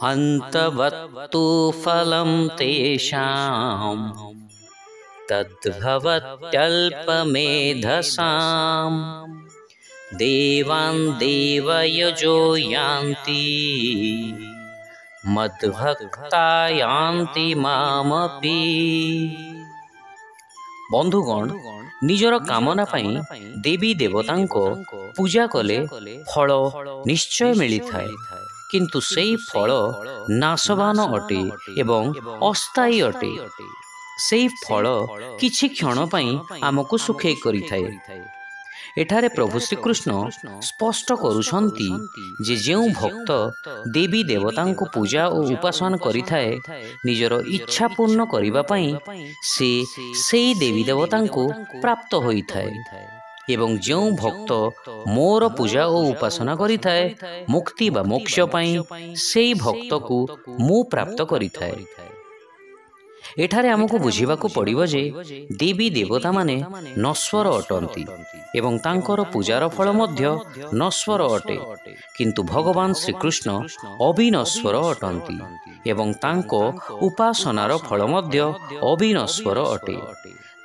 अन्तवत्तु फलं तेषां तद्भवत्यल्पमेधसाम् देवान् देवयजो यान्ति मद्भक्ता यान्ति मामपि। बंधुगण निजर कामना पाई देवी देवतांक पूजा कले फल निश्चय मिली थाए, किंतु सेई फल नाशवान अटे एवं अस्थायी अटे। सेई फल किछि क्षण पाई आमको सुखे करि थाए। एठारे प्रभु श्रीकृष्ण स्पष्ट करुछंती जे जेउ भक्त देवी देवतांको पूजा और उपासना करि थाए निजर इच्छा पूर्ण करिबा पई से सेई देवी देवतांको प्राप्त होई थाए। एवं जेउ भक्त मोर पूजा और उपासना करि थाए मुक्ति बा मोक्ष पई सेई भक्त को मु प्राप्त करि थाए। एठारे आमको बुझिबाकू पड़िबो जे देवी देवता माने नश्वर अटंती एवं तांकर पूजार फल मध्य नश्वर अटे, किंतु भगवान श्रीकृष्ण अविनश्वर अटंती एवं तांको उपासनार फल मध्य अविनश्वर अटे,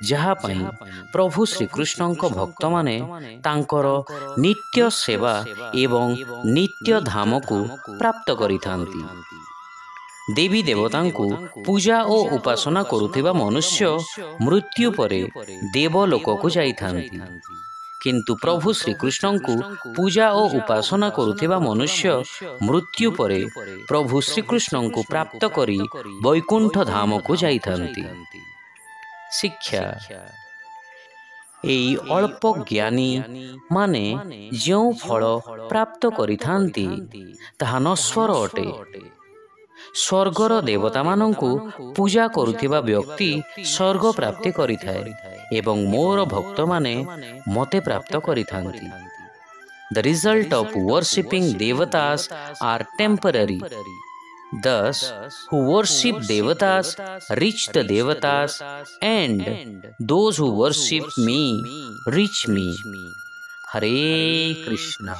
जहा पई प्रभु श्रीकृष्णଙ୍କ भक्त माने तांकर नित्य सेवा एवं नित्य धाम को प्राप्त करिथांती। देवी देवतांकु पूजा और उपासना करुथिबा मनुष्य मृत्यु परे देवलोक को जाइथांती, किंतु प्रभु श्रीकृष्ण को पूजा और उपासना करुथिबा मनुष्य मृत्यु परे प्रभु श्रीकृष्ण को प्राप्त करी वैकुंठ धाम को जाइथांती। शिक्षा एई अल्प ज्ञानी माने जो फल प्राप्त करिथांती ताहा नश्वर अटे। स्वर्गर देवता मानंकु पूजा करुथिबा व्यक्ति स्वर्ग प्राप्ति करिथाए एवं मोर भक्त माने मते प्राप्त करिथांती। The result of worshipping devatas are temporary. Thus, who worship devatas reach the devatas, and those who worship me reach me. Hare Krishna.